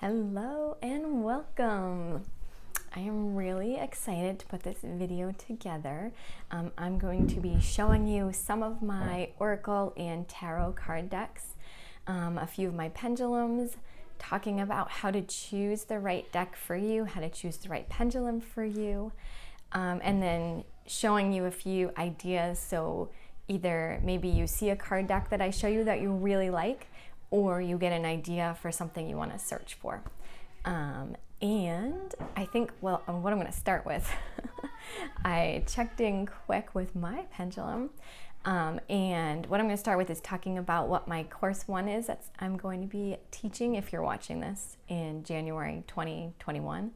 Hello and welcome. I am really excited to put this video together. I'm going to be showing you some of my Oracle and Tarot card decks, a few of my pendulums, talking about how to choose the right deck for you, how to choose the right pendulum for you, and then showing you a few ideas. So either maybe you see a card deck that I show you that you really like, or you get an idea for something you want to search for. And I think, what I'm going to start with, I checked in quick with my pendulum. And what I'm going to start with is talking about what my course one is that I'm going to be teaching if you're watching this in January 2021.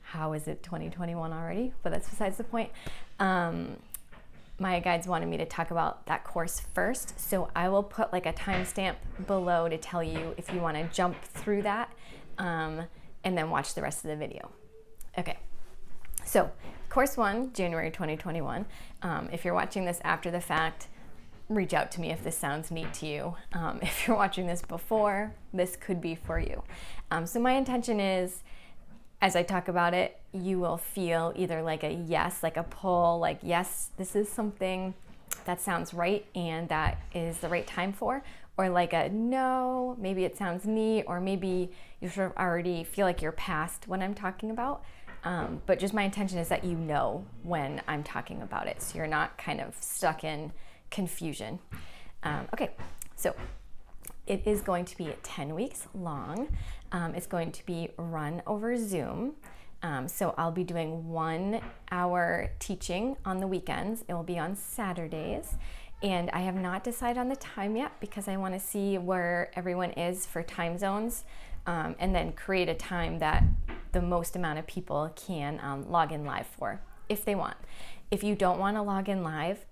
How is it 2021 already? But that's besides the point. My guides wanted me to talk about that course first, so I will put like a timestamp below to tell you if you want to jump through that and then watch the rest of the video. Okay, so course one, January 2021. If you're watching this after the fact, reach out to me if this sounds neat to you. If you're watching this before, this could be for you. So my intention is, as I talk about it, you will feel either like a yes, like a pull, like yes, this is something that sounds right and that is the right time for, or like a no, maybe it sounds neat, or maybe you sort of already feel like you're past what I'm talking about. But just my intention is that you know when I'm talking about it, so you're not kind of stuck in confusion. Okay, so it is going to be 10 weeks long. It's going to be run over Zoom. So I'll be doing 1 hour teaching on the weekends. It will be on Saturdays. And I have not decided on the time yet because I want to see where everyone is for time zones, and then create a time that the most amount of people can log in live for if they want. If you don't want to log in live,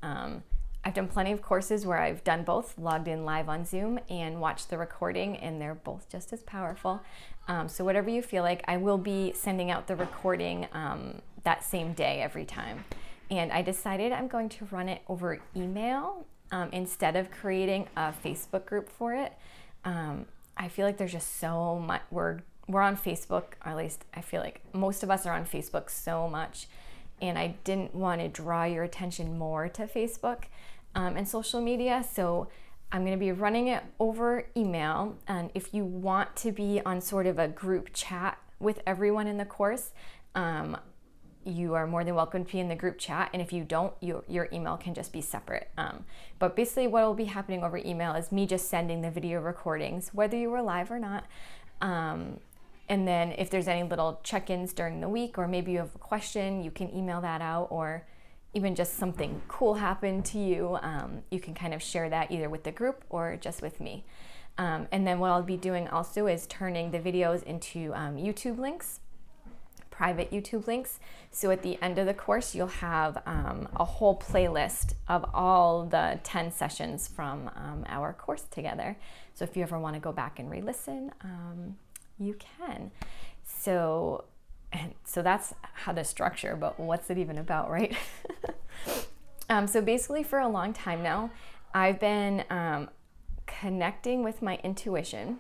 I've done plenty of courses where I've done both, logged in live on Zoom and watched the recording, and they're both just as powerful. So whatever you feel like, I will be sending out the recording that same day every time. And I decided I'm going to run it over email instead of creating a Facebook group for it. I feel like there's just so much, we're on Facebook, or at least I feel like most of us are on Facebook so much. And I didn't want to draw your attention more to Facebook and social media. So I'm going to be running it over email. And if you want to be on sort of a group chat with everyone in the course, you are more than welcome to be in the group chat. And if you don't, your email can just be separate. But basically what will be happening over email is me just sending the video recordings, whether you were live or not. And then if there's any little check-ins during the week, or maybe you have a question, you can email that out, or even just something cool happened to you, you can kind of share that either with the group or just with me. And then what I'll be doing also is turning the videos into YouTube links, private YouTube links. So at the end of the course, you'll have a whole playlist of all the 10 sessions from our course together. So if you ever want to go back and re-listen, you can. So that's how to structure, but what's it even about, right? So basically for a long time now, I've been connecting with my intuition.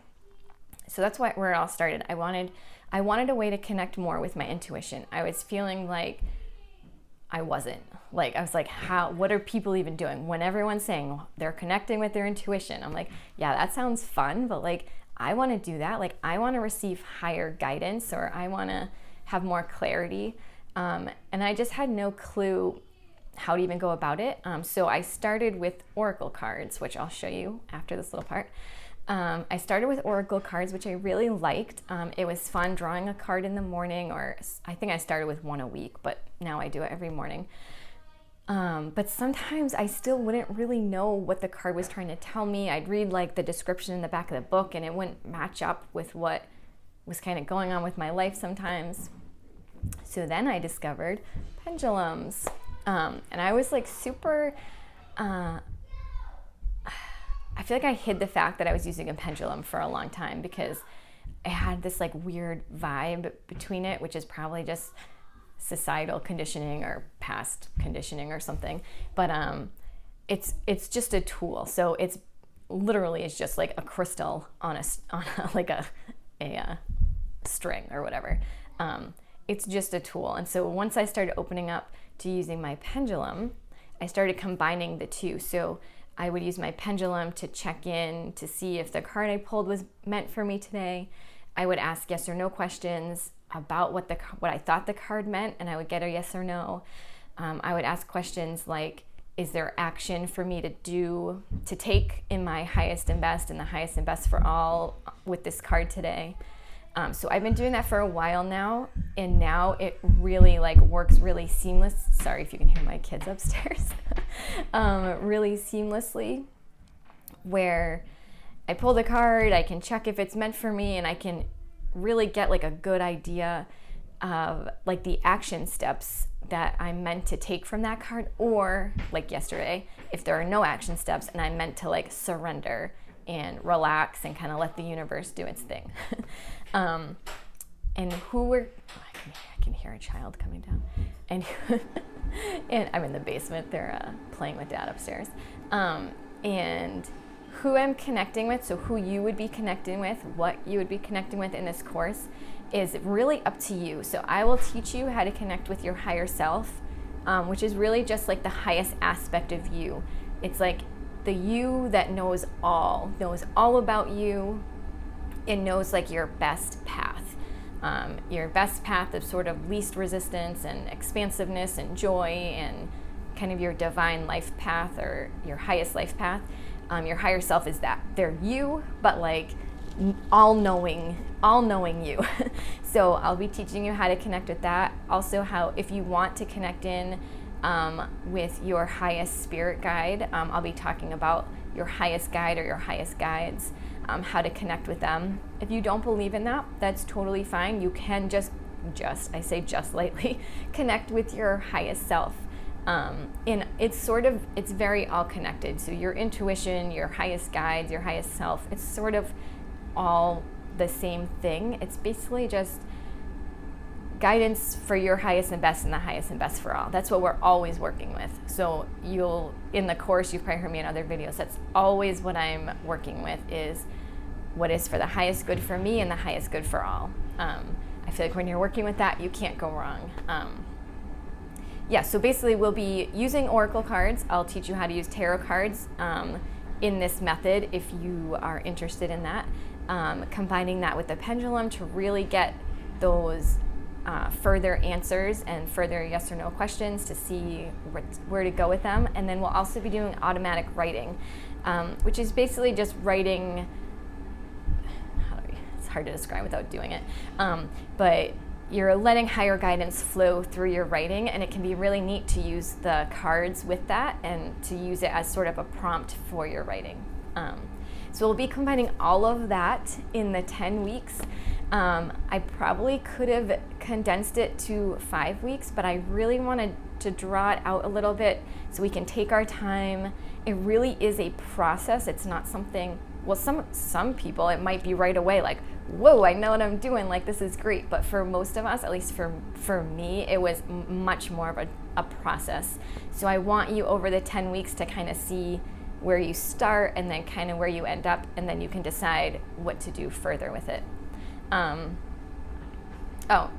So that's where it all started. I wanted a way to connect more with my intuition. I was feeling like I wasn't. Like, I was like, what are people even doing? When everyone's saying they're connecting with their intuition, I'm like, yeah, that sounds fun, but like, I want to do that. Like, I want to receive higher guidance, or I want to have more clarity. And I just had no clue how to even go about it. So I started with Oracle cards, which I'll show you after this little part. I started with Oracle cards, which I really liked. It was fun drawing a card in the morning, or I think I started with 1 a week, but now I do it every morning. But sometimes I still wouldn't really know what the card was trying to tell me. I'd read like the description in the back of the book and it wouldn't match up with what was kind of going on with my life sometimes. So then I discovered pendulums. And I was like super, I feel like I hid the fact that I was using a pendulum for a long time because I had this like weird vibe between it, which is probably just societal conditioning or past conditioning or something, but it's just a tool. So it's literally is just like a crystal on like a string or whatever. It's just a tool. And so once I started opening up to using my pendulum, I started combining the two. So I would use my pendulum to check in to see if the card I pulled was meant for me today. I would ask yes or no questions about what I thought the card meant, and I would get a yes or no. I would ask questions like, is there action for me to take in my highest and best and the highest and best for all with this card today? So I've been doing that for a while now, and now it really works really seamless. Sorry if you can hear my kids upstairs. Really seamlessly, where I pull the card, I can check if it's meant for me, and I can really get a good idea of the action steps that I'm meant to take from that card, or like yesterday, if there are no action steps and I'm meant to surrender and relax and kind of let the universe do its thing. And I can hear a child coming down, and I'm in the basement. They're playing with Dad upstairs. And who I'm connecting with, so who you would be connecting with, what you would be connecting with in this course, is really up to you. So I will teach you how to connect with your higher self, which is really just the highest aspect of you. It's the you that knows all about you, and knows your best path. Your best path of sort of least resistance and expansiveness and joy, and kind of your divine life path or your highest life path. Your higher self is that. They're you, but all-knowing you. So I'll be teaching you how to connect with that. Also, how if you want to connect in with your highest spirit guide, I'll be talking about your highest guide or your highest guides, how to connect with them. If you don't believe in that, that's totally fine. You can just lightly, connect with your highest self. And it's very all connected. So your intuition, your highest guides, your highest self, it's sort of all the same thing. It's basically just guidance for your highest and best, and the highest and best for all. That's what we're always working with. So in the course, you've probably heard me in other videos, that's always what I'm working with, is what is for the highest good for me and the highest good for all. I feel like when you're working with that, you can't go wrong. So basically we'll be using oracle cards. I'll teach you how to use tarot cards in this method if you are interested in that. Combining that with the pendulum to really get those further answers and further yes or no questions to see where to go with them. And then we'll also be doing automatic writing, which is basically just writing, it's hard to describe without doing it, but you're letting higher guidance flow through your writing, and it can be really neat to use the cards with that and to use it as sort of a prompt for your writing. So we'll be combining all of that in the 10 weeks. I probably could have condensed it to 5 weeks, but I really wanted to draw it out a little bit so we can take our time. It really is a process. It's not something, some people, it might be right away whoa, I know what I'm doing, this is great. But for most of us, at least for me, it was much more of a process. So I want you over the 10 weeks to kind of see where you start and then kind of where you end up, and then you can decide what to do further with it.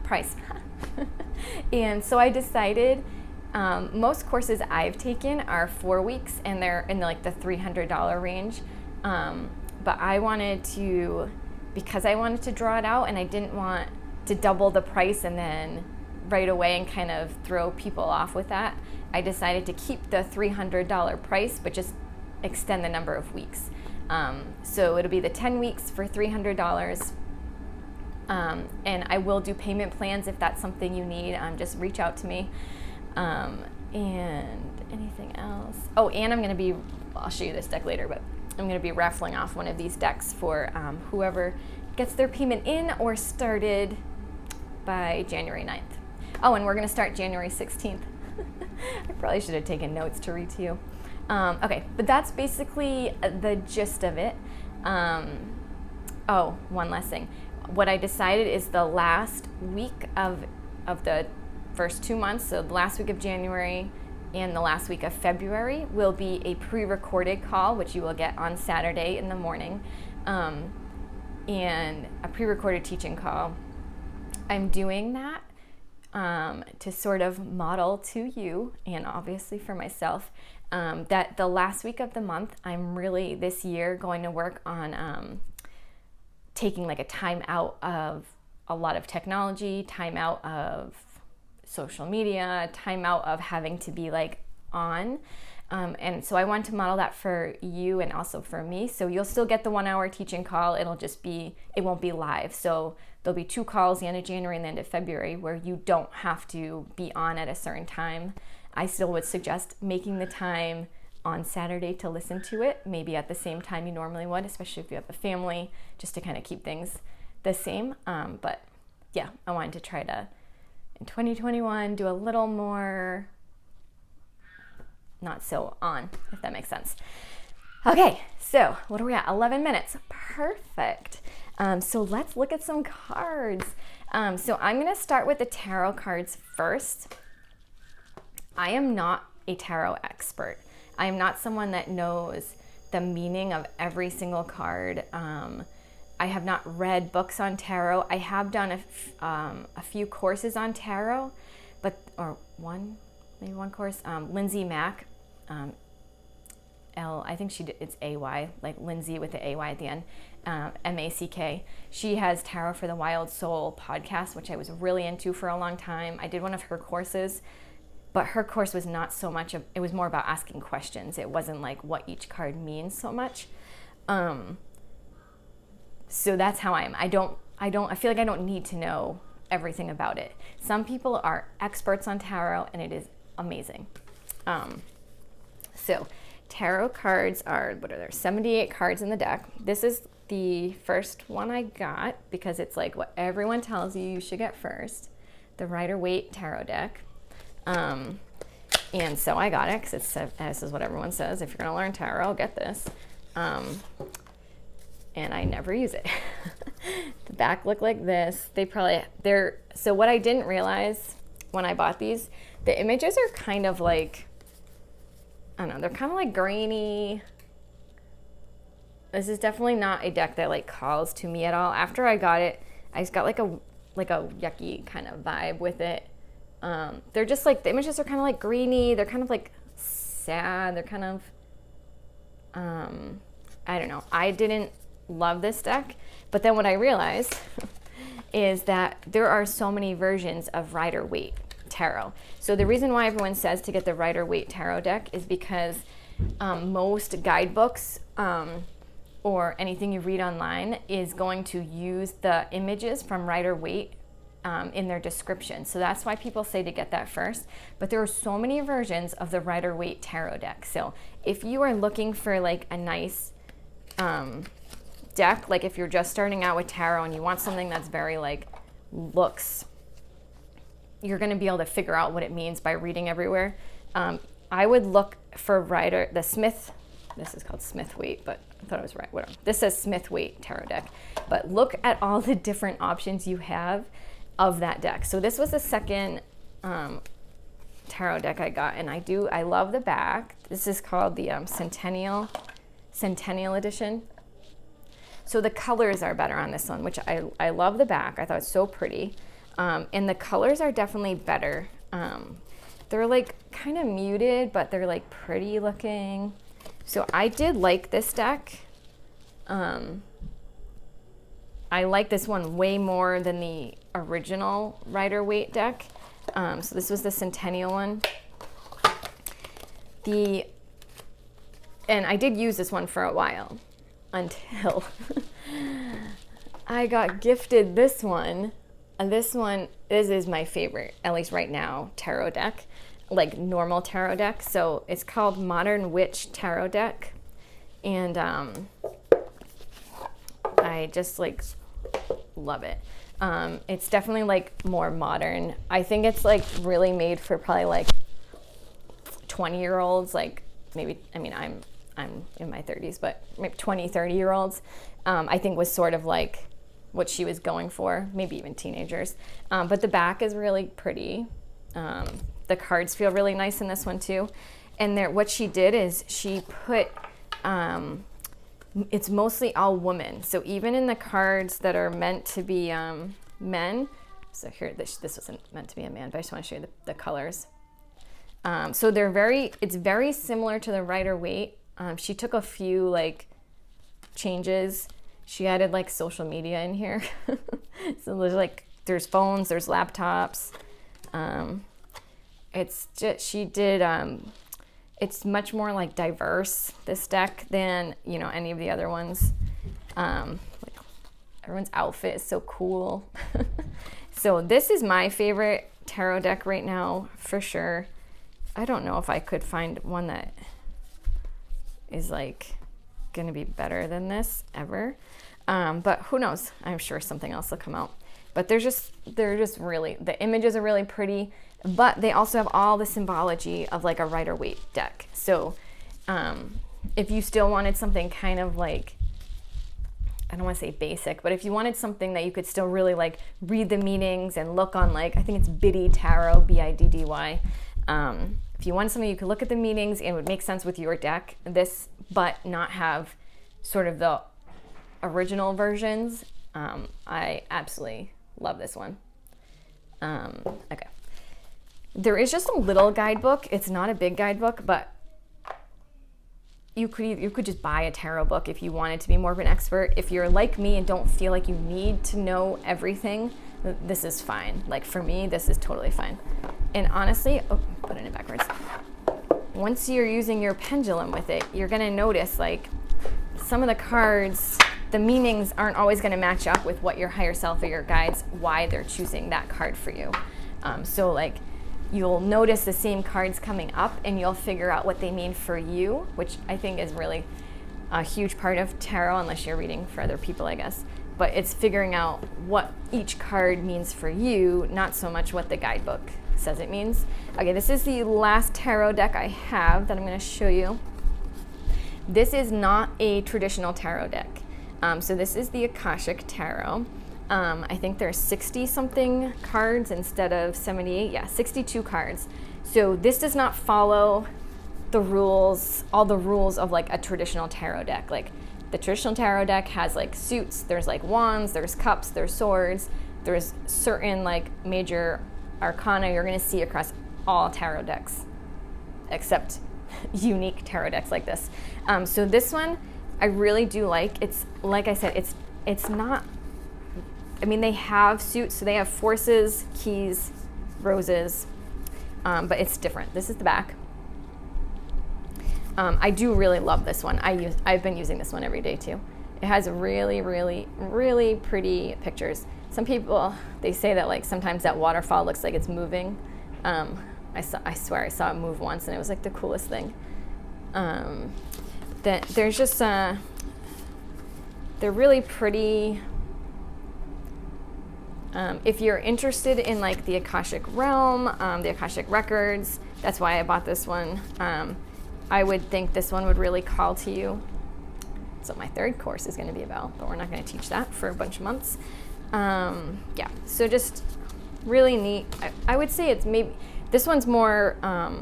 Price. And so I decided, most courses I've taken are 4 weeks, and they're in the $300 range. But I wanted to, because I wanted to draw it out, and I didn't want to double the price and then right away and kind of throw people off with that, I decided to keep the $300 price, but just extend the number of weeks. So it'll be the 10 weeks for $300. And I will do payment plans if that's something you need. Just reach out to me. And anything else? And I'm going to be, I'll show you this deck later, but I'm going to be raffling off one of these decks for whoever gets their payment in or started by January 9th. And we're going to start January 16th. I probably should have taken notes to read to you. Okay, but that's basically the gist of it. One last thing. What I decided is the last week of the first 2 months, so the last week of January and the last week of February, will be a pre-recorded call, which you will get on Saturday in the morning, and a pre-recorded teaching call I'm doing that to sort of model to you and obviously for myself that the last week of the month, I'm really this year going to work on taking like a time out of a lot of technology, time out of social media, time out of having to be like on. And so I want to model that for you and also for me. So you'll still get the 1 hour teaching call. It'll just be, it won't be live. So there'll be 2 calls the end of January and the end of February where you don't have to be on at a certain time. I still would suggest making the time on Saturday to listen to it, maybe at the same time you normally would, especially if you have a family, just to kind of keep things the same. But yeah, I wanted to try to, in 2021, do a little more not so on, if that makes sense. Okay, so what are we at? 11 minutes. Perfect. So let's look at some cards. So I'm going to start with the tarot cards first. I am not a tarot expert. I am not someone that knows the meaning of every single card. I have not read books on tarot. I have done a few courses on tarot, maybe one course. Lindsay Mack, I think she did, it's A-Y, like Lindsay with the A-Y at the end, M-A-C-K. She has Tarot for the Wild Soul podcast, which I was really into for a long time. I did one of her courses, but her course was not so much it was more about asking questions. It wasn't like what each card means so much. So that's how I am. I feel like I don't need to know everything about it. Some people are experts on tarot and it is amazing. So tarot cards are, what are there? 78 cards in the deck. This is the first one I got because it's like what everyone tells you you should get first, the Rider-Waite Tarot deck. And so I got it because this is what everyone says. If you're going to learn tarot, get this. And I never use it. The back look like this. So what I didn't realize when I bought these, the images are kind of like, I don't know, they're kind of like grainy. This is definitely not a deck that like calls to me at all. After I got it, I just got like a yucky kind of vibe with it. They're just like, the images are kind of like greeny. They're kind of like sad. They're kind of, I don't know. I didn't love this deck, but then what I realized is that there are so many versions of Rider-Waite Tarot. So the reason why everyone says to get the Rider-Waite Tarot deck is because most guidebooks or anything you read online is going to use the images from Rider-Waite in their description. So that's why people say to get that first. But there are so many versions of the Rider-Waite Tarot deck. So if you are looking for like a nice deck, like if you're just starting out with tarot and you want something that's very like looks, you're going to be able to figure out what it means by reading everywhere. I would look for the Smith, this is called Smith-Waite, but I thought it was right, whatever. This says Smith-Waite Tarot deck, but look at all the different options you have of that deck. So this was the second tarot deck I got, and I love the back. This is called the Centennial Edition. So the colors are better on this one, which I love the back. I thought it was so pretty. And the colors are definitely better. They're like kind of muted, but they're like pretty looking. So I did like this deck. I like this one way more than the original Rider-Waite deck. So this was the Centennial one. And I did use this one for a while until I got gifted this one. And this is my favorite, at least right now, tarot deck, like normal tarot deck. So it's called Modern Witch Tarot deck. And I just like love it. It's definitely like more modern. I think it's like really made for probably like 20-year-olds, like maybe, I mean, I'm in my 30s, but maybe 20, 30-year-olds, I think was sort of like what she was going for, maybe even teenagers. But the back is really pretty. The cards feel really nice in this one too. And what she did is she put, it's mostly all women. So even in the cards that are meant to be men, So here, this wasn't meant to be a man, but I just want to show you the colors. So it's very similar to the Rider-Waite. She took a few like changes. She added like social media in here. So there's phones, there's laptops. It's much more like diverse, this deck, than, any of the other ones. Like everyone's outfit is so cool. So this is my favorite tarot deck right now, for sure. I don't know if I could find one that is like gonna be better than this ever. But who knows? I'm sure something else will come out. But they're just really, the images are really pretty, but they also have all the symbology of like a Rider-Waite deck. So if you still wanted something kind of like, I don't want to say basic, but if you wanted something that you could still really like read the meanings and look on, like, I think it's Biddy Tarot, Biddy. If you wanted something you could look at the meanings and it would make sense with your deck, but not have sort of the original versions, I absolutely love this one. Okay. There is just a little guidebook. It's not a big guidebook, but you could just buy a tarot book if you wanted to be more of an expert. If you're like me and don't feel like you need to know everything, this is fine. Like for me, this is totally fine. And honestly, putting it backwards. Once you're using your pendulum with it, you're gonna notice like some of the cards, the meanings aren't always gonna match up with what your higher self or your guides, why they're choosing that card for you. So like, you'll notice the same cards coming up and you'll figure out what they mean for you, which I think is really a huge part of tarot, unless you're reading for other people, I guess. But it's figuring out what each card means for you, not so much what the guidebook says it means. Okay, this is the last tarot deck I have that I'm going to show you. This is not a traditional tarot deck. So this is the Akashic Tarot. I think there's 60 something cards instead of 78. Yeah, 62 cards. So this does not follow the rules, all the rules of like a traditional tarot deck. Like the traditional tarot deck has like suits, there's like wands, there's cups, there's swords, there's certain like major arcana you're gonna see across all tarot decks, except unique tarot decks like this. So this one I really do like. It's, like I said, it's not, I mean, they have suits, so they have forces, keys, roses, but it's different. This is the back. I do really love this one. I've been using this one every day too. It has really, really, really pretty pictures. Some people, they say that like sometimes that waterfall looks like it's moving. I swear I saw it move once and it was like the coolest thing. There's just, they're really pretty. If you're interested in like the Akashic realm, the Akashic records, that's why I bought this one. I would think this one would really call to you. That's what my third course is going to be about, but we're not going to teach that for a bunch of months. Yeah, so just really neat. I would say it's maybe, this one's more, I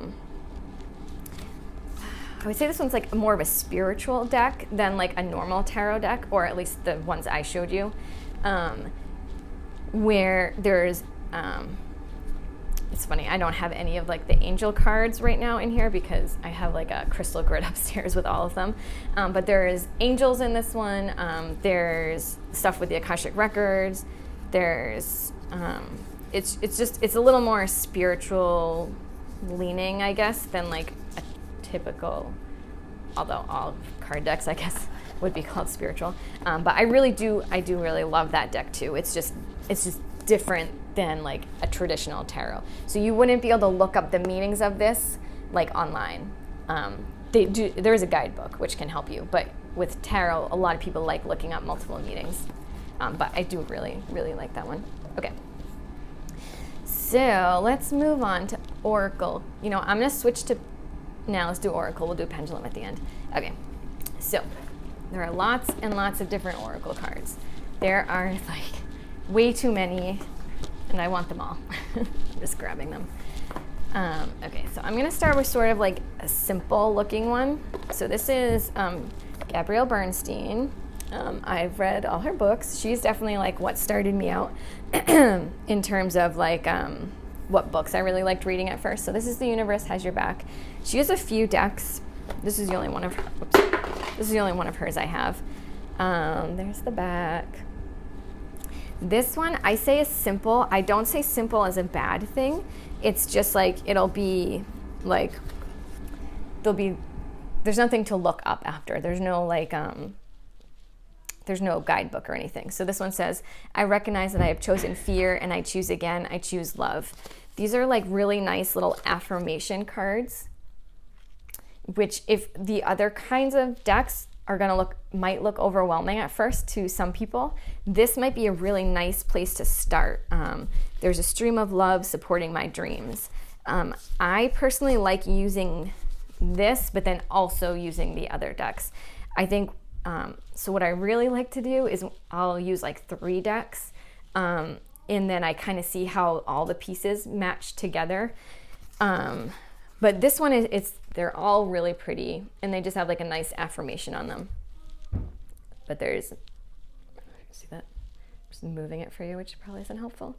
would say this one's like more of a spiritual deck than like a normal tarot deck, or at least the ones I showed you. Where there's, it's funny, I don't have any of like the angel cards right now in here because I have like a crystal grid upstairs with all of them. But there's angels in this one. There's stuff with the Akashic records. There's, it's a little more spiritual leaning, I guess, than like a typical, although all card decks, I guess, would be called spiritual. But I do really love that deck too. It's just different than like a traditional tarot. So you wouldn't be able to look up the meanings of this like online. There is a guidebook which can help you, but with tarot, a lot of people like looking up multiple meanings. But I do really, really like that one. Okay. So let's move on to Oracle. I'm gonna switch to, now let's do Oracle. We'll do Pendulum at the end. Okay, so there are lots and lots of different Oracle cards. There are like way too many, and I want them all. I'm just grabbing them. Okay, so I'm gonna start with sort of like a simple looking one. So this is Gabrielle Bernstein, I've read all her books. She's definitely like what started me out in terms of like what books I really liked reading at first. So this is The Universe Has Your Back. She has a few decks. This is the only one of this is the only one of hers I have. There's the back. This one I say is simple. I don't say simple as a bad thing. It's just like it'll be like there's nothing to look up after. There's no like there's no guidebook or anything. So this one says, I recognize that I have chosen fear and I choose again. I choose love. These are like really nice little affirmation cards, which if the other kinds of decks are gonna might look overwhelming at first to some people, this might be a really nice place to start. There's a stream of love supporting my dreams. I personally like using this, but then also using the other decks. I think, so what I really like to do is I'll use like 3 decks, and then I kind of see how all the pieces match together. But this one they're all really pretty, and they just have like a nice affirmation on them. But see that? I'm just moving it for you, which probably isn't helpful.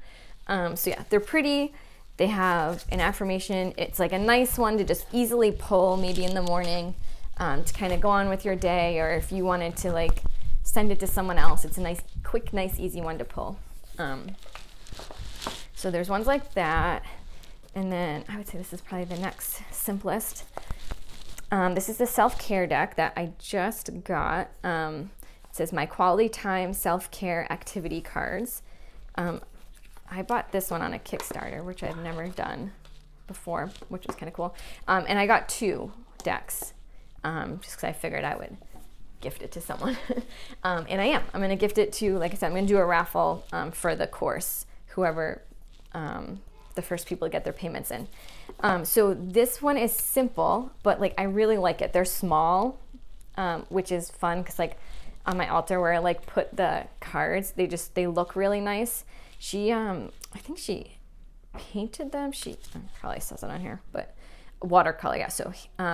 So yeah, they're pretty. They have an affirmation. It's like a nice one to just easily pull maybe in the morning, to kind of go on with your day, or if you wanted to like send it to someone else. It's a nice, quick, nice, easy one to pull. So there's ones like that. And then I would say this is probably the next simplest. This is the self-care deck that I just got. It says my quality time self-care activity cards. I bought this one on a Kickstarter, which I've never done before, which was kind of cool. And I got 2 decks, just because I figured I would gift it to someone. And I'm going to gift it to, like I said, I'm going to do a raffle for the course, whoever the first people to get their payments in. So this one is simple, but like I really like it. They're small, which is fun because like on my altar where I like put the cards, they look really nice. She, I think she painted them. She probably says it on here, but watercolor, yeah. So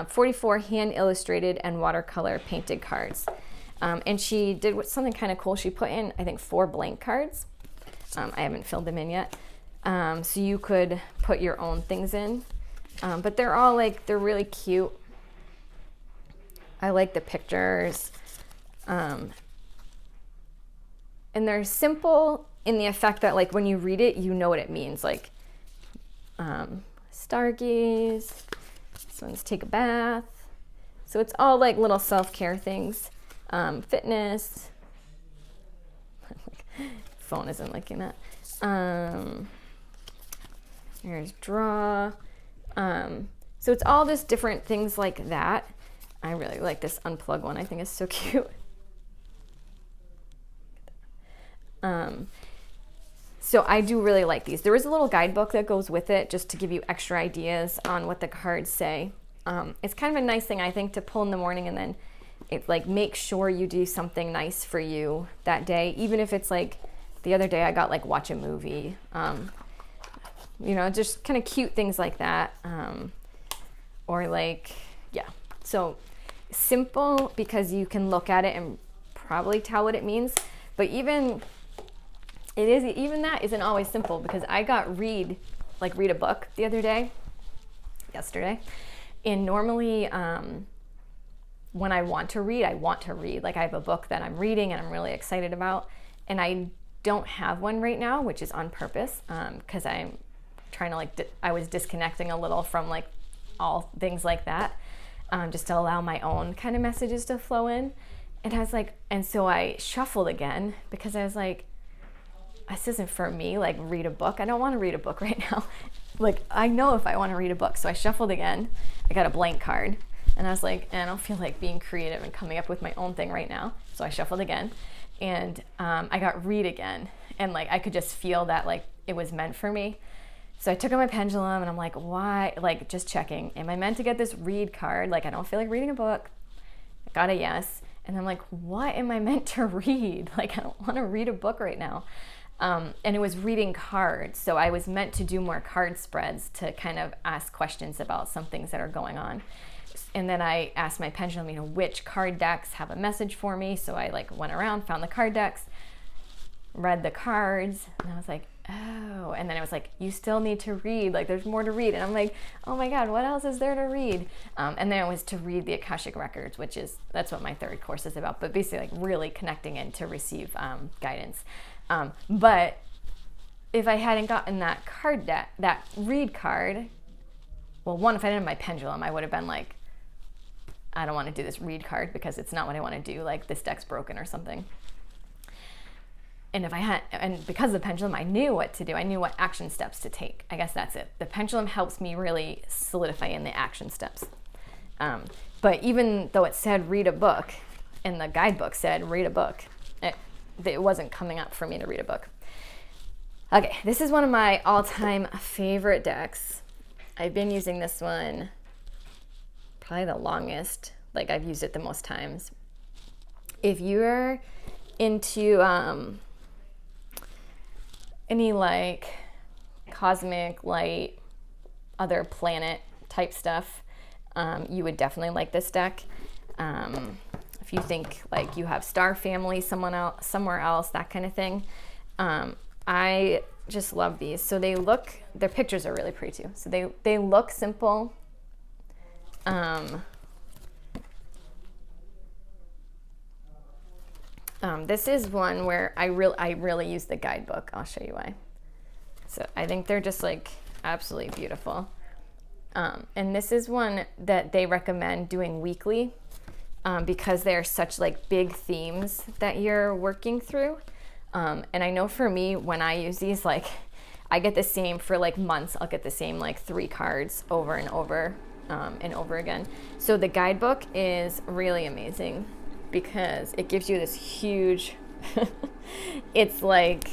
44 hand illustrated and watercolor painted cards. And she did something kind of cool. She put in, I think, 4 blank cards. I haven't filled them in yet. So you could put your own things in. But they're all like, they're really cute. I like the pictures. And they're simple in the effect that like when you read it, you know what it means. Like stargaze, this one's take a bath. So it's all like little self-care things. Fitness. Phone isn't liking that. Here's draw. So it's all just different things like that. I really like this unplug one. I think it's so cute. So I do really like these. There is a little guidebook that goes with it just to give you extra ideas on what the cards say. It's kind of a nice thing, I think, to pull in the morning, and then it like make sure you do something nice for you that day. Even if it's like the other day I got like watch a movie, you know, just kind of cute things like that. Or like, yeah. So simple because you can look at it and probably tell what it means. But even that isn't always simple, because I got read a book the other day, yesterday. And normally when I want to read. Like I have a book that I'm reading and I'm really excited about, and I don't have one right now, which is on purpose, because I'm trying to I was disconnecting a little from like all things like that, just to allow my own kind of messages to flow in. And I was like, and so I shuffled again because I was like, this isn't for me, like read a book. I don't want to read a book right now. Like I know if I want to read a book. So I shuffled again. I got a blank card and I was like, I don't feel like being creative and coming up with my own thing right now. So I shuffled again and I got read again. And like, I could just feel that like it was meant for me. So I took out my pendulum and I'm like, why? Like just checking, am I meant to get this read card? Like, I don't feel like reading a book. I got a yes. And I'm like, what am I meant to read? Like, I don't want to read a book right now. And it was reading cards. So I was meant to do more card spreads to kind of ask questions about some things that are going on. And then I asked my pendulum, you know, which card decks have a message for me. So I like went around, found the card decks, read the cards, and I was like, oh. And then I was like, you still need to read, like there's more to read. And I'm like, oh my God, what else is there to read? And then it was to read the Akashic Records, that's what my third course is about, but basically like really connecting in to receive guidance. But if I hadn't gotten that card deck, that read card, well, one, if I didn't have my pendulum, I would have been like, I don't want to do this read card because it's not what I want to do. Like this deck's broken or something. And because of the pendulum, I knew what to do. I knew what action steps to take. I guess that's it. The pendulum helps me really solidify in the action steps. But even though it said read a book, and the guidebook said read a book, it wasn't coming up for me to read a book. Okay, this is one of my all-time favorite decks. I've been using this one probably the longest. Like I've used it the most times. If you're into any like cosmic light, other planet type stuff, you would definitely like this deck. If you think like you have star family, somewhere else, that kind of thing. I just love these. So their pictures are really pretty too. So they look simple. This is one where I really use the guidebook. I'll show you why. So I think they're just like absolutely beautiful. And this is one that they recommend doing weekly because they're such like big themes that you're working through. And I know for me, when I use these, like I get the same for like months. I'll get the same like 3 cards over and over again. So the guidebook is really amazing because it gives you this huge, it's like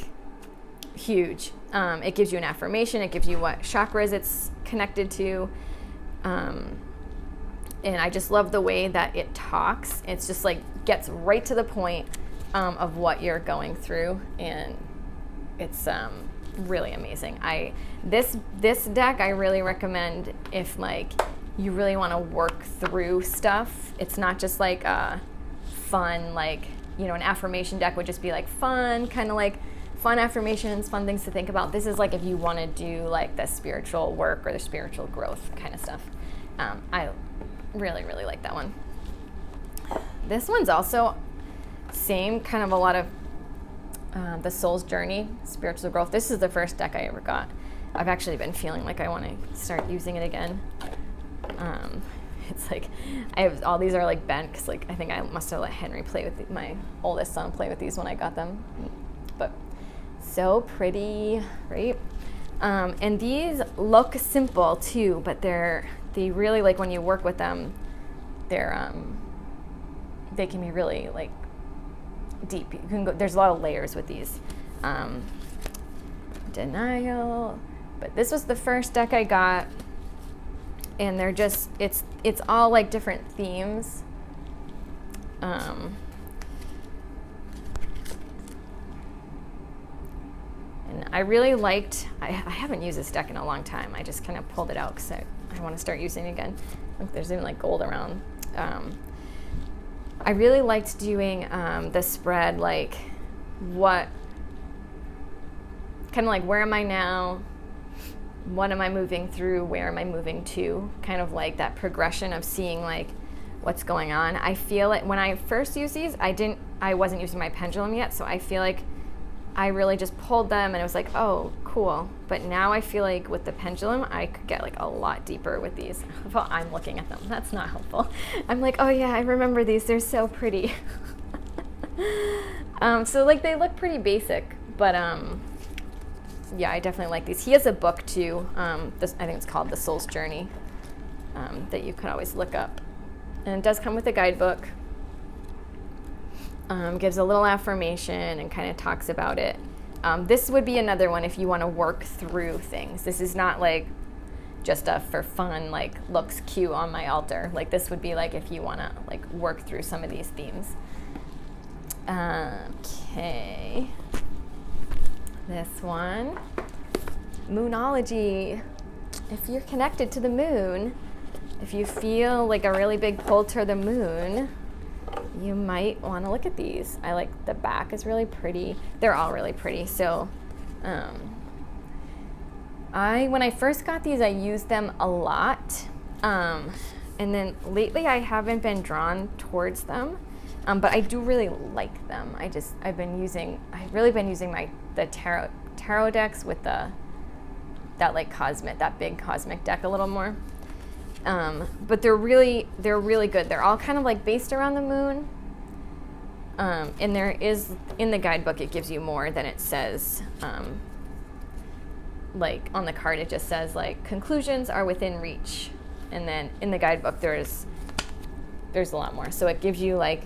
huge. It gives you an affirmation. It gives you what chakras it's connected to. And I just love the way that it talks. It's just like gets right to the point of what you're going through. And it's really amazing. This deck I really recommend if like you really want to work through stuff. It's not just like fun, like, you know, an affirmation deck would just be like fun, kind of like fun affirmations, fun things to think about. This is like if you want to do like the spiritual work or the spiritual growth kind of stuff. I really, really like that one. This one's also same, kind of a lot of the Soul's Journey, spiritual growth. This is the first deck I ever got. I've actually been feeling like I want to start using it again. It's like all these are like bent because like I think I must have let Henry play with my oldest son play with these when I got them. But so pretty, right? And these look simple too, but they really, like when you work with them, they can be really like deep. You can go, there's a lot of layers with these. Denial, but this was the first deck I got, and they're just it's all like different themes. And I really liked, I haven't used this deck in a long time. I just kind of pulled it out because I want to start using it again. Look, there's even like gold around. I really liked doing the spread, like what, kind of like where am I now? What am I moving through? Where am I moving to? Kind of like that progression of seeing like what's going on. I feel like when I first used these, I wasn't using my pendulum yet, so I feel like I really just pulled them and it was like, oh, cool. But now I feel like with the pendulum, I could get like a lot deeper with these. Well, I'm looking at them. That's not helpful. I'm like, oh yeah, I remember these. They're so pretty. So like they look pretty basic, but yeah, I definitely like these. He has a book too. I think it's called The Soul's Journey, that you could always look up. And it does come with a guidebook. Gives a little affirmation and kind of talks about it. This would be another one if you want to work through things. This is not like just a for fun, like looks cute on my altar. Like this would be like if you want to like work through some of these themes. Okay. This one, Moonology. If you're connected to the moon, if you feel like a really big pull to the moon, you might want to look at these. I like the back is really pretty. They're all really pretty. So when I first got these, I used them a lot. And then lately I haven't been drawn towards them. But I do really like them. I've really been using the tarot decks with that big cosmic deck a little more. But they're really good. They're all kind of like based around the moon. And there is, in the guidebook, it gives you more than it says. Like on the card, it just says like conclusions are within reach. And then in the guidebook, there's a lot more. So it gives you like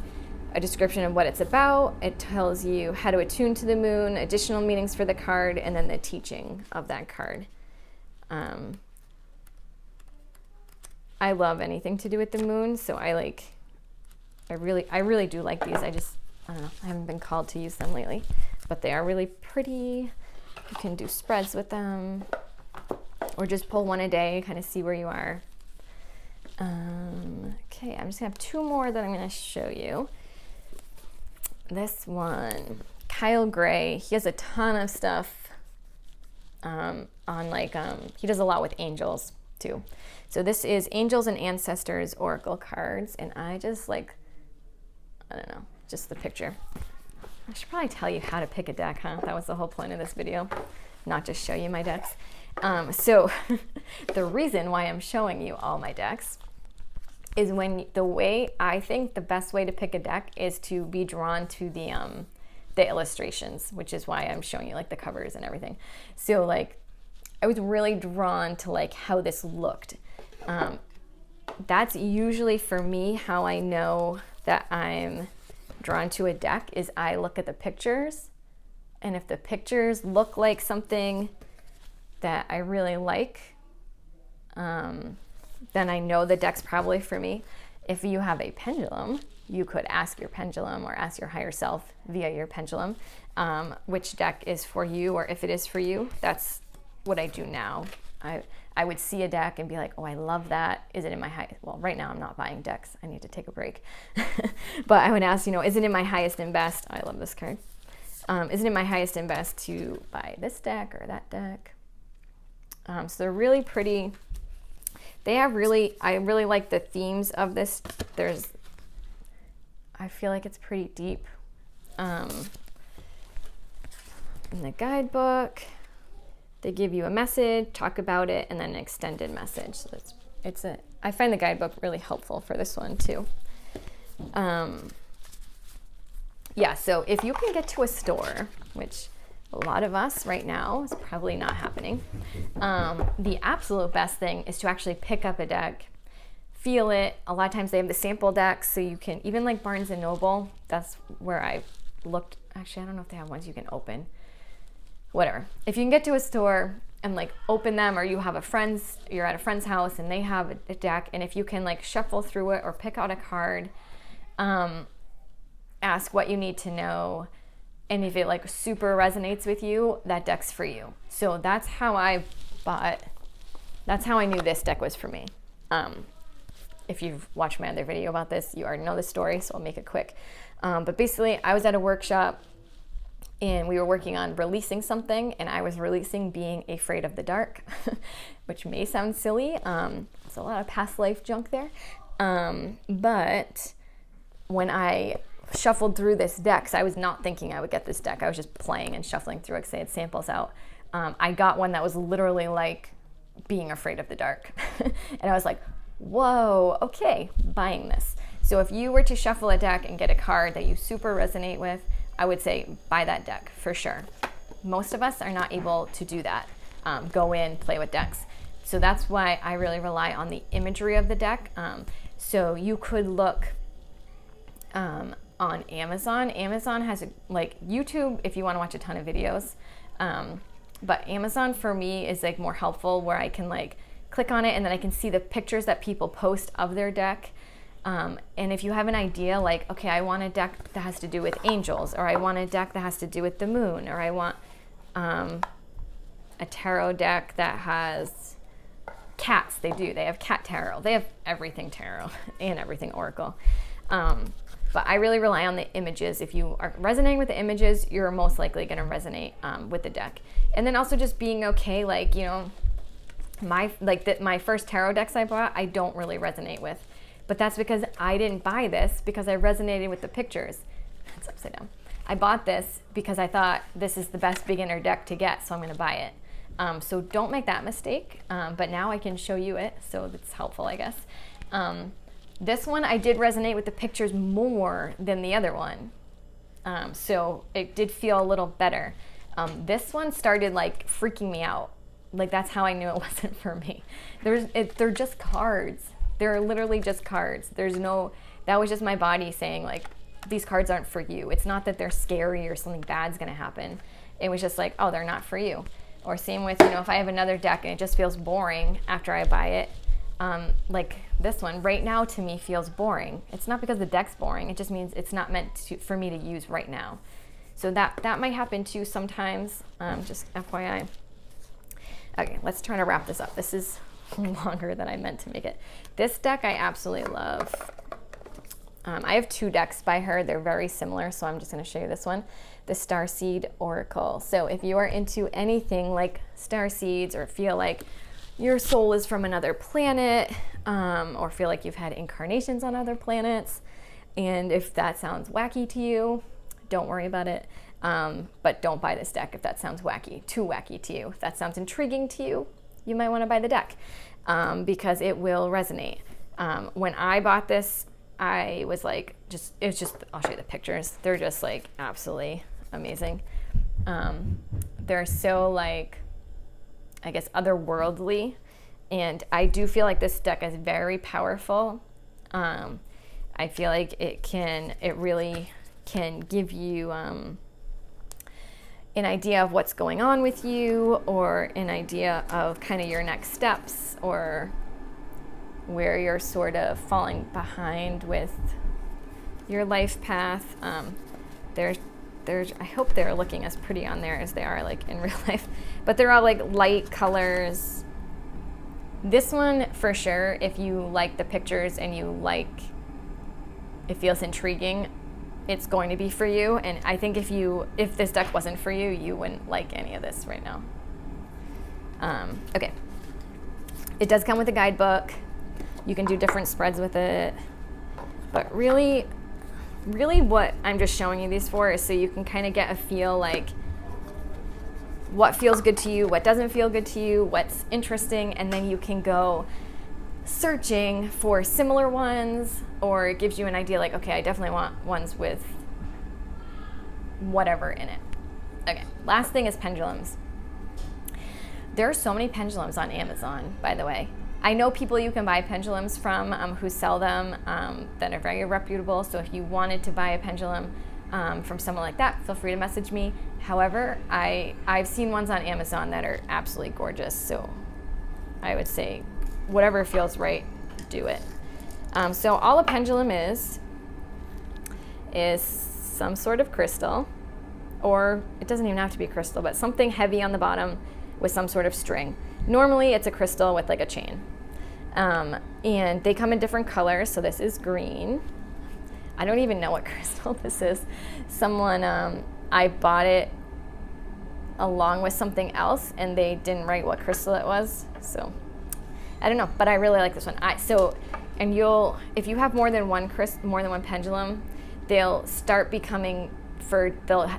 a description of what it's about. It tells you how to attune to the moon, additional meanings for the card, and then the teaching of that card. I love anything to do with the moon, so I really do like these. I don't know, I haven't been called to use them lately, but they are really pretty. You can do spreads with them, or just pull one a day, kind of see where you are. Okay, I'm just gonna have two more that I'm gonna show you. This one, Kyle Gray, he has a ton of stuff on he does a lot with angels too. So this is Angels and Ancestors Oracle cards, and I just I don't know, just the picture. I should probably tell you how to pick a deck, huh? That was the whole point of this video, not just show you my decks. So the reason why I'm showing you all my decks is the way I think the best way to pick a deck is to be drawn to the illustrations, which is why I'm showing you like the covers and everything. So like I was really drawn to like how this looked. That's usually for me how I know that I'm drawn to a deck is I look at the pictures, and if the pictures look like something that I really like, then I know the deck's probably for me. If you have a pendulum, you could ask your pendulum or ask your higher self via your pendulum which deck is for you, or if it is for you. That's what I do now. I would see a deck and be like, oh, I love that. Is it in my highest? Well, right now I'm not buying decks. I need to take a break. But I would ask, is it in my highest and best? I love this card. Is it in my highest and best to buy this deck or that deck? So they're really pretty. I really like the themes of this. I feel like it's pretty deep. In the guidebook, they give you a message, talk about it, and then an extended message. So I find the guidebook really helpful for this one too. So if you can get to a store, which a lot of us right now is probably not happening, the absolute best thing is to actually pick up a deck, feel it. A lot of times they have the sample decks, so you can, even like Barnes and Noble, that's where I looked. Actually, I don't know if they have ones you can open. Whatever. If you can get to a store and like open them, or you're at a friend's house and they have a deck, and if you can like shuffle through it or pick out a card, ask what you need to know, and if it like super resonates with you, that deck's for you. So that's how I knew this deck was for me. If you've watched my other video about this, you already know the story, so I'll make it quick. But basically, I was at a workshop and we were working on releasing something, and I was releasing being afraid of the dark, which may sound silly. There's a lot of past life junk there. But when I shuffled through this deck, because I was not thinking I would get this deck, I was just playing and shuffling through it because I had samples out. I got one that was literally like being afraid of the dark. And I was like, whoa, okay, buying this. So if you were to shuffle a deck and get a card that you super resonate with, I would say buy that deck for sure. Most of us are not able to do that. Go in, play with decks. So that's why I really rely on the imagery of the deck. So you could look on Amazon. Amazon has like YouTube if you want to watch a ton of videos. But Amazon for me is like more helpful, where I can like click on it and then I can see the pictures that people post of their deck. And if you have an idea like, okay, I want a deck that has to do with angels, or I want a deck that has to do with the moon, or I want a tarot deck that has cats, they do. They have cat tarot. They have everything tarot and everything oracle. But I really rely on the images. If you are resonating with the images, you're most likely going to resonate with the deck. And then also just being okay, like, you know, my first tarot decks I bought, I don't really resonate with. But that's because I didn't buy this because I resonated with the pictures. It's upside down. I bought this because I thought this is the best beginner deck to get, so I'm going to buy it. So don't make that mistake. But now I can show you it, so that's helpful, I guess. This one, I did resonate with the pictures more than the other one. So it did feel a little better. This one started like freaking me out. Like that's how I knew it wasn't for me. They're just cards. They're literally just cards. That was just my body saying like, these cards aren't for you. It's not that they're scary or something bad's gonna happen. It was just like, oh, they're not for you. Or same with, you know, if I have another deck and it just feels boring after I buy it, like this one right now to me feels boring. It's not because the deck's boring. It just means it's not meant for me to use right now. So that might happen too sometimes, just FYI. Okay, let's try to wrap this up. This is longer than I meant to make it. This deck I absolutely love. I have 2 decks by her. They're very similar, so I'm just going to show you this one, the Starseed Oracle. So if you are into anything like starseeds or feel like your soul is from another planet, or feel like you've had incarnations on other planets, and if that sounds wacky to you, don't worry about it. But don't buy this deck if that sounds too wacky to you. If that sounds intriguing to you, you might want to buy the deck, because it will resonate. When I bought this, I was like, I'll show you the pictures. They're just like absolutely amazing. They're so like, I guess, otherworldly. And I do feel like this deck is very powerful. I feel like it really can give you an idea of what's going on with you, or an idea of kind of your next steps, or where you're sort of falling behind with your life path. I hope they're looking as pretty on there as they are like in real life, but they're all like light colors. This one for sure, if you like the pictures and it feels intriguing, it's going to be for you. And I think if this deck wasn't for you, you wouldn't like any of this right now. Okay. It does come with a guidebook. You can do different spreads with it. But really what I'm just showing you these for is so you can kind of get a feel like what feels good to you, what doesn't feel good to you, what's interesting, and then you can go searching for similar ones, or it gives you an idea like, okay, I definitely want ones with whatever in it. Okay, last thing is pendulums. There are so many pendulums on Amazon, by the way. I know people you can buy pendulums from who sell them that are very reputable. So if you wanted to buy a pendulum from someone like that, feel free to message me. However, I've seen ones on Amazon that are absolutely gorgeous. So I would say whatever feels right, do it. So all a pendulum is some sort of crystal, or it doesn't even have to be crystal, but something heavy on the bottom with some sort of string. Normally it's a crystal with like a chain. And they come in different colors. So this is green. I don't even know what crystal this is. I bought it along with something else and they didn't write what crystal it was. So I don't know, but I really like this one. If you have more than one pendulum, they'll start becoming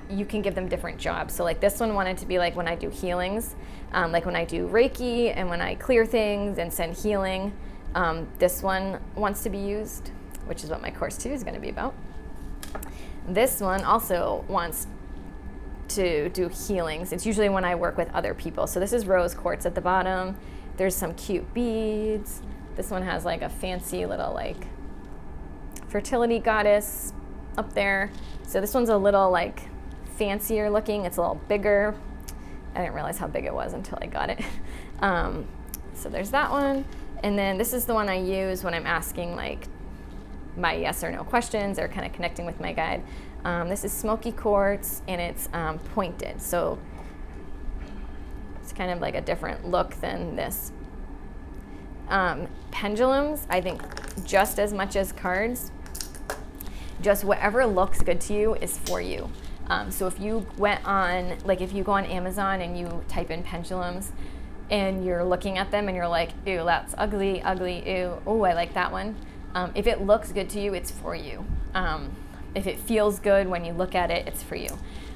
you can give them different jobs. So like this one wanted to be like when I do healings, like when I do Reiki and when I clear things and send healing, this one wants to be used, which is what my course 2 is going to be about. This one also wants to do healings. It's usually when I work with other people. So this is rose quartz at the bottom. There's some cute beads. This one has like a fancy little like fertility goddess up there. So this one's a little like fancier looking. It's a little bigger. I didn't realize how big it was until I got it. So there's that one. And then this is the one I use when I'm asking like my yes or no questions or kind of connecting with my guide. This is smoky quartz and it's pointed. So it's kind of like a different look than this. Pendulums, I think just as much as cards, just whatever looks good to you is for you. So if you went on, like if you go on Amazon and you type in pendulums and you're looking at them and you're like, ew, that's ugly, ugly, ew, oh, I like that one. If it looks good to you, it's for you. If it feels good when you look at it, it's for you.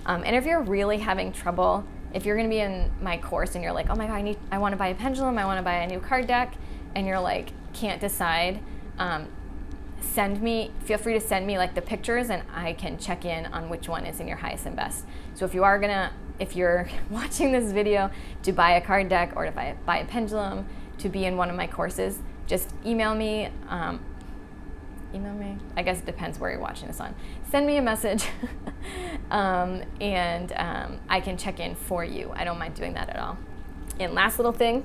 And if you're really having trouble, if you're gonna be in my course and you're like, oh my God, I want to buy a pendulum, I want to buy a new card deck, and you're like, can't decide, feel free to send me like the pictures and I can check in on which one is in your highest and best. So if you're watching this video to buy a card deck or to buy a pendulum to be in one of my courses, just email me. I guess it depends where you're watching this on. Send me a message and I can check in for you. I don't mind doing that at all. And last little thing,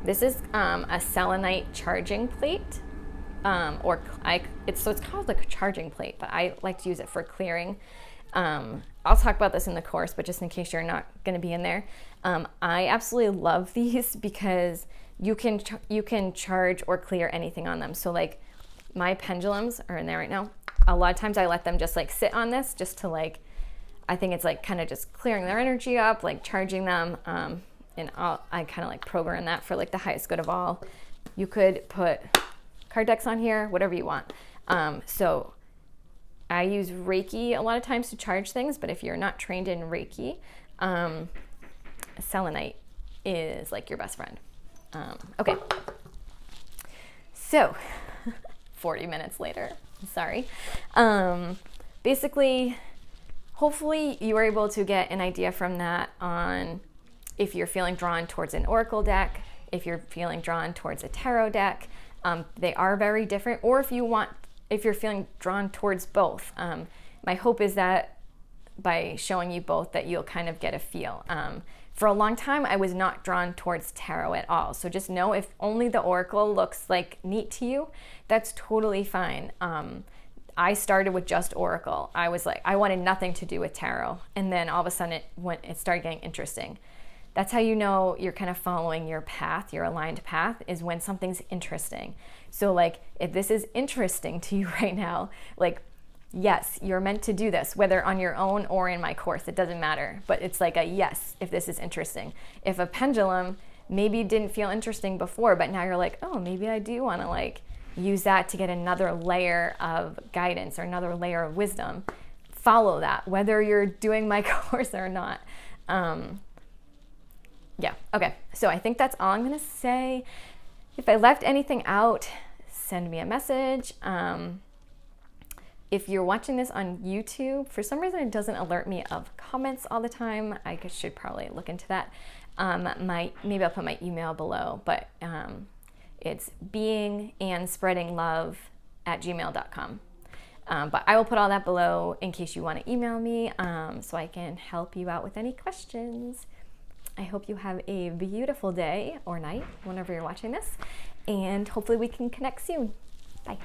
this is a selenite charging plate. It's called like a charging plate, but I like to use it for clearing. I'll talk about this in the course, but just in case you're not going to be in there, I absolutely love these because you can charge or clear anything on them. So like my pendulums are in there right now. A lot of times I let them just like sit on this just to like, I think it's like kind of just clearing their energy up, like charging them. And I kind of like program that for like the highest good of all. You could put card decks on here, whatever you want. So I use Reiki a lot of times to charge things, but if you're not trained in Reiki, selenite is like your best friend. Okay. So 40 minutes later, sorry. Basically, hopefully you were able to get an idea from that on if you're feeling drawn towards an oracle deck, if you're feeling drawn towards a tarot deck. They are very different, or if you're feeling drawn towards both. My hope is that by showing you both that you'll kind of get a feel. For a long time, I was not drawn towards tarot at all. So just know if only the oracle looks like neat to you, that's totally fine. I started with just oracle. I was like, I wanted nothing to do with tarot. And then all of a sudden it started getting interesting. That's how you know you're kind of following your path, your aligned path, is when something's interesting. So like if this is interesting to you right now, like yes, you're meant to do this, whether on your own or in my course, it doesn't matter. But it's like a yes, if this is interesting. If a pendulum maybe didn't feel interesting before, but now you're like, oh, maybe I do want to like use that to get another layer of guidance or another layer of wisdom, follow that, whether you're doing my course or not. Yeah, okay, so I think that's all I'm gonna say. If I left anything out, send me a message. If you're watching this on YouTube, for some reason it doesn't alert me of comments all the time. I should probably look into that. Maybe I'll put my email below, but it's beingandSpreadingLove@gmail.com. But I will put all that below in case you want to email me so I can help you out with any questions. I hope you have a beautiful day or night whenever you're watching this, and hopefully we can connect soon. Bye.